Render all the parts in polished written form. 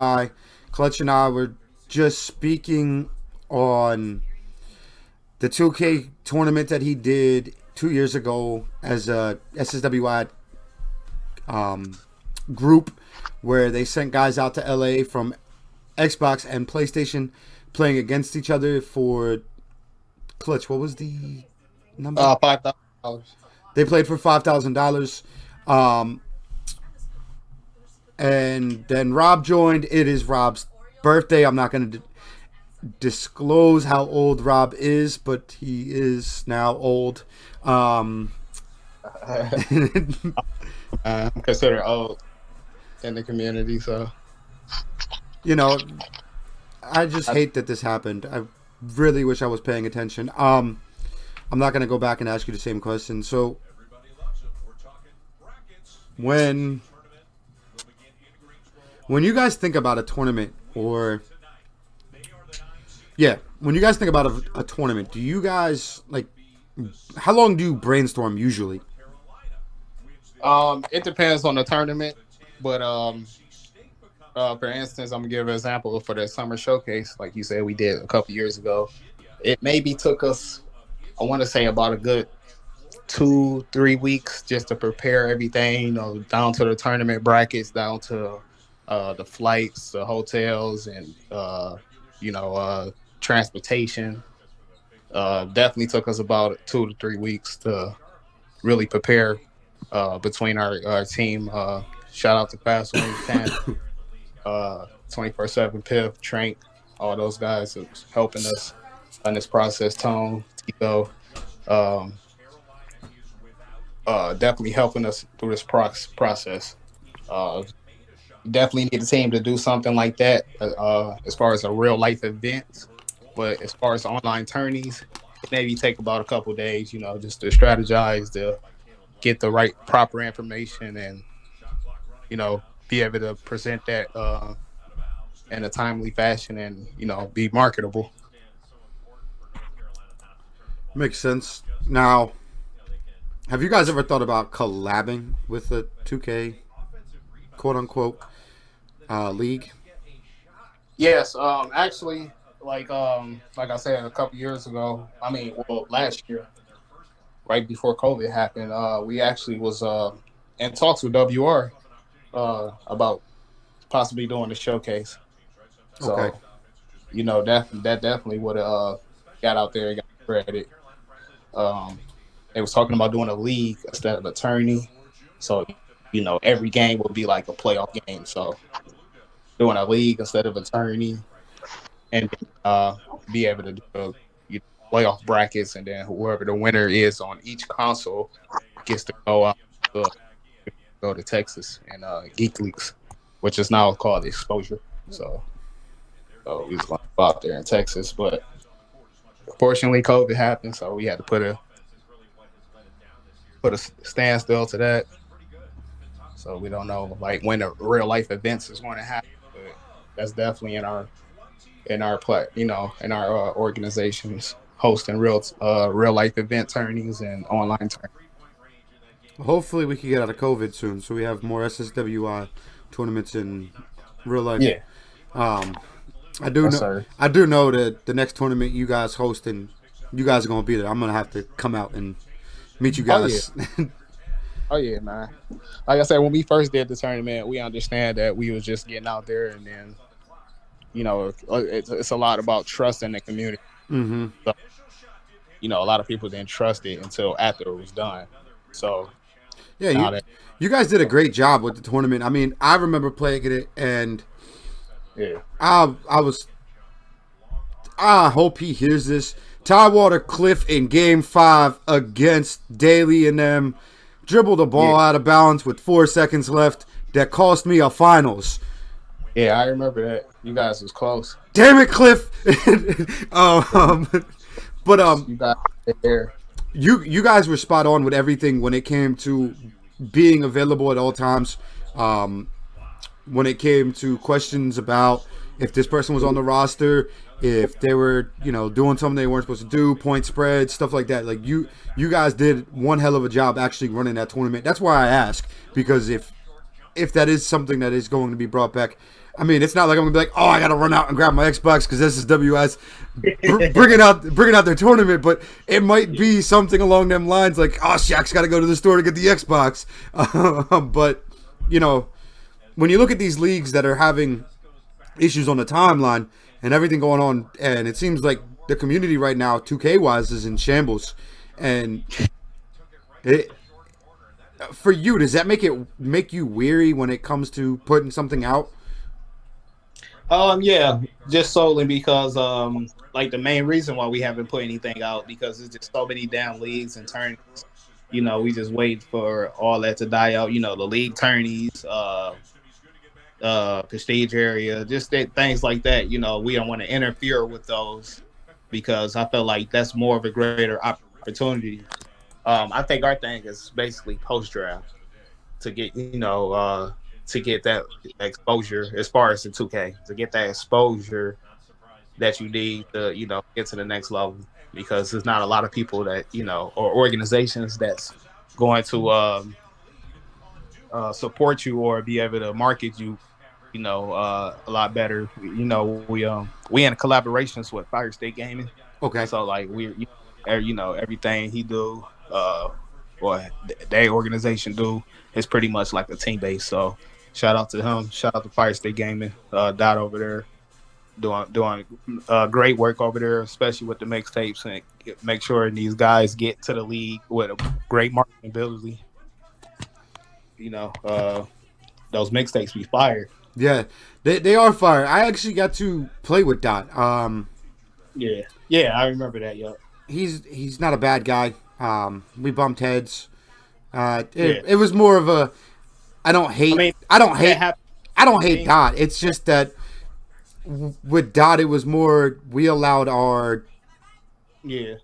I, Clutch and I were just speaking on the 2K tournament that he did 2 years ago as a SSWI group where they sent guys out to LA from Xbox and PlayStation playing against each other for Clutch. What was the number? $5,000. They played for $5,000. Um, and then Rob joined. It is Rob's birthday. I'm not going to disclose how old Rob is, but he is now old. Um, I'm considered old in the community, so you know, I just I, hate that this happened. I really wish I was paying attention. I'm not going to go back and ask you the same question. So when when you guys think about a tournament or yeah, when you guys think about a tournament, do you guys like how long do you brainstorm usually? it depends on the tournament, but for instance, I'm gonna give an example for the summer showcase, like you said, we did a couple years ago. It maybe took us, I want to say, about a good 2 3 weeks just to prepare everything, down to the tournament brackets, down to the flights, the hotels, and you know, transportation. Definitely took us about 2 to 3 weeks to really prepare between our team. Shout out to Fast Wings, Pan, 24/7 Piff, Trank, all those guys that was helping us on this process. Tone, Tico, um, definitely helping us through this process. Uh, Definitely need a team to do something like that as far as a real life event. But as far as online tourneys, it maybe take about a couple days, just to strategize, to get the right proper information, and be able to present that in a timely fashion, and be marketable. Makes sense. Now, have you guys ever thought about collabing with the 2K quote unquote league? Yes, actually, like I said a couple years ago, I mean, well, last year, right before COVID happened, we actually was in talks with WR about possibly doing the showcase. Okay. So that definitely would have got out there and got credit. Um, they was talking about doing a league instead of a tourney, so every game would be like a playoff game. So doing a league instead of a tourney, and be able to do playoff brackets, and then whoever the winner is on each console gets to go out to go to Texas and Geek Leagues, which is now called Exposure. So we was going to go out there in Texas, but fortunately COVID happened, so we had to put a standstill to that. So we don't know like when the real life events is going to happen, but that's definitely in our play, in our organizations hosting real life event tourneys and online tourneys. Hopefully, we can get out of COVID soon, so we have more SSWI tournaments in real life. Yeah, Um, I do yes, know. sir. I do know that the next tournament you guys host and you guys are gonna be there. I'm gonna have to come out and meet you Oh yeah, guys. oh yeah, man. Like I said, when we first did the tournament, we understand that we was just getting out there, and then it's a lot about trust in the community. hmm So, a lot of people didn't trust it until after it was done. So Yeah, now you that you guys did a great job with the tournament. I mean, I remember playing it, and yeah, I was. I hope he hears this. Tidewater Cliff in Game Five against Daly and them dribbled the yeah, ball out of balance with 4 seconds left. That cost me a finals. yeah, I remember that. You guys was close. Damn it, Cliff. um, but You guys were there. you guys were spot on with everything when it came to being available at all times. Um, when it came to questions about if this person was on the roster, if they were, doing something they weren't supposed to do, point spreads, stuff like that. Like you guys did one hell of a job actually running that tournament. That's why I ask because if that is something that is going to be brought back, I mean, it's not like I'm gonna be like, oh, I gotta run out and grab my Xbox because SSWS bringing out their tournament. But it might be something along them lines, like, oh, Shaq's got to go to the store to get the Xbox. But you know, when you look at these leagues that are having issues on the timeline and everything going on, and it seems like the community right now, 2K wise, is in shambles. And it, for you, does that make you weary when it comes to putting something out? Yeah, just solely because like the main reason why we haven't put anything out because there's just so many damn leagues and tourneys. We just wait for all that to die out. The league tourneys, prestige area, just things like that. We don't want to interfere with those because I feel like that's more of a greater opportunity. I think our thing is basically post draft to get to get that exposure as far as the 2K to get that exposure that you need to get to the next level because there's not a lot of people that or organizations that's going to support you or be able to market you a lot better. We in collaborations with Fire State Gaming, Okay. so like everything he do or their organization do is pretty much like a team base. So shout out to him. Shout out to Fire State Gaming. Dot over there doing great work over there, especially with the mixtapes and make sure these guys get to the league with a great marketing ability. Those mixtapes be fired. Yeah, they are fire. I actually got to play with Dot. Yeah, I remember that. Yup. He's not a bad guy. We bumped heads. Yeah. It was more of a I don't hate I mean, I don't hate that I don't hate happened. Dot. It's just that with Dot it was more we allowed our Yeah,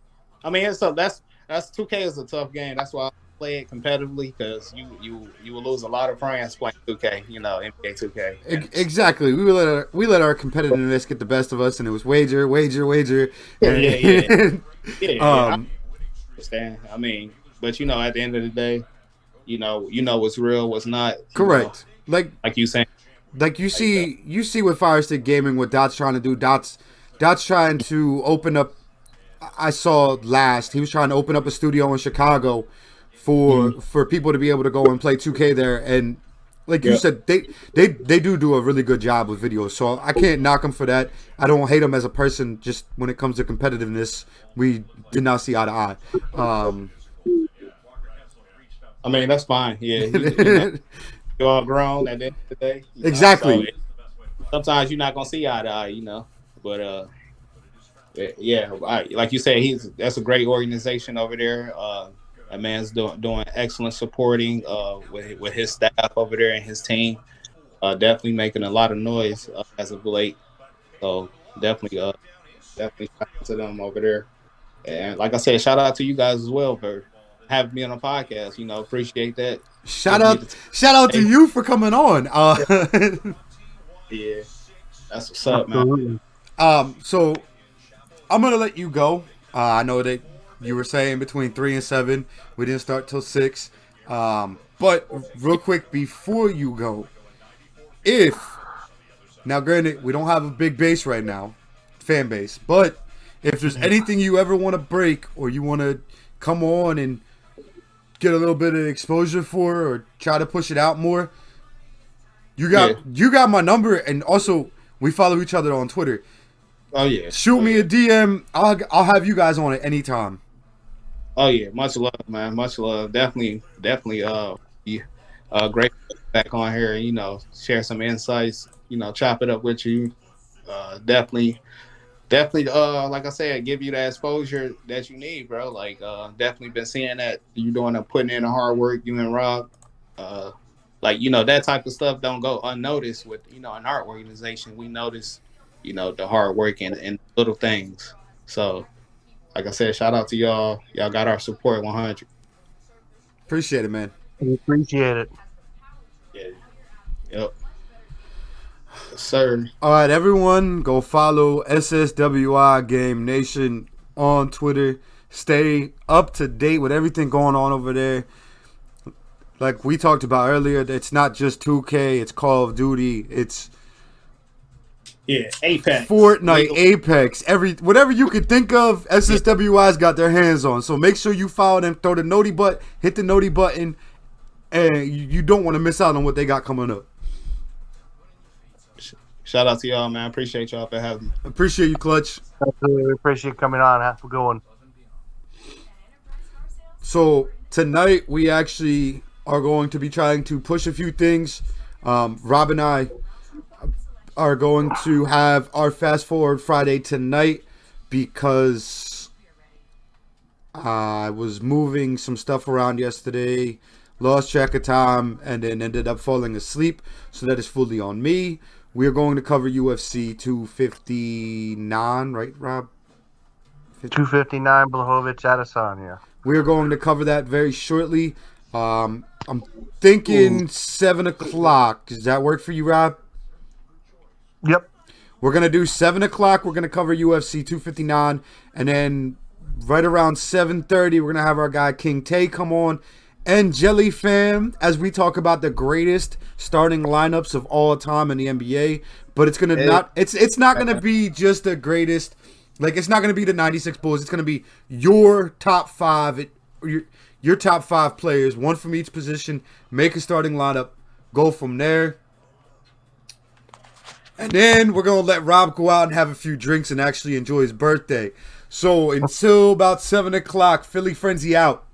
I mean, that's 2K is a tough game. That's why I play it competitively because you will lose a lot of friends playing 2K. NBA 2K. And exactly we let our competitiveness get the best of us, and it was wager, yeah, and yeah. I understand. I mean, but at the end of the day, what's real, what's not. correct. Like you saying, Like like you see with Fire Stick Gaming what Dot's trying to do. Dot's trying to open up. I saw last he was trying to open up a studio in Chicago for people to be able to go and play 2K there. And like you yeah. said, they do a really good job with videos. So I can't knock them for that. I don't hate them as a person. Just when it comes to competitiveness, we did not see eye to eye. I mean, that's fine. Yeah, you're all grown at the end of the day. So Exactly. sometimes you're not gonna see eye to eye. But yeah, like you said, that's a great organization over there. A man's doing excellent supporting with his staff over there and his team. Definitely making a lot of noise as of late. So definitely shout out to them over there. And like I said, shout out to you guys as well for having me on a podcast. Appreciate that. Shout Giving me out the shout out to time. you for coming on. Yeah, that's what's up, man. Absolutely. So I'm gonna let you go. I know that you were saying between 3 and 7. We didn't start till 6. But real quick before you go, if now granted we don't have a big base right now, fan base, but if there's anything you ever want to break or you want to come on and get a little bit of exposure for or try to push it out more, you Yeah. got my number, and also we follow each other on Twitter. Oh yeah. Shoot Oh me yeah. a DM. I'll have you guys on at any time. Oh yeah. Much love, man. Much love. Definitely. Yeah, great back on here. And, share some insights. Chop it up with you. Definitely. Like I said, give you that exposure that you need, bro. Like, definitely been seeing that you putting in the hard work. You and Rob. Uh, like that type of stuff don't go unnoticed with in our organization. We notice the hard work and little things. So like I said, shout out to y'all. Y'all got our support 100. Appreciate it, man. We appreciate it. Yeah. Yep. Yes, sir. All right, everyone, go follow SSWI Game Nation on Twitter. Stay up to date with everything going on over there. Like we talked about earlier, it's not just 2K, it's Call of Duty, it's Yeah, Apex. Fortnite, Apex, whatever you could think of, SSWI's got their hands on. So make sure you follow them, throw the noti button, hit the noti button, and you don't want to miss out on what they got coming up. Shout out to y'all, man. Appreciate y'all for having me. Appreciate you, Clutch. Absolutely appreciate you coming on. Have a good one. So tonight we actually are going to be trying to push a few things. Rob and I are going to have our Fast Forward Friday tonight because I was moving some stuff around yesterday, lost track of time, and then ended up falling asleep. So that is fully on me. We are going to cover UFC 259, right, Rob? 259, Blachowicz, Adesanya. We are going to cover that very shortly. I'm thinking 7 o'clock. Does that work for you, Rob? Yep. We're going to do 7 o'clock. We're going to cover UFC 259. And then right around 7:30, we're going to have our guy King Tay come on. And Jelly Fam, as we talk about the greatest starting lineups of all time in the NBA. But it's going to it's not going to be just the greatest. Like, it's not going to be the 96 Bulls. It's going to be your top 5, your top 5 players, one from each position. Make a starting lineup. Go from there. And then we're going to let Rob go out and have a few drinks and actually enjoy his birthday. So until about 7 o'clock, Philly Frenzy out.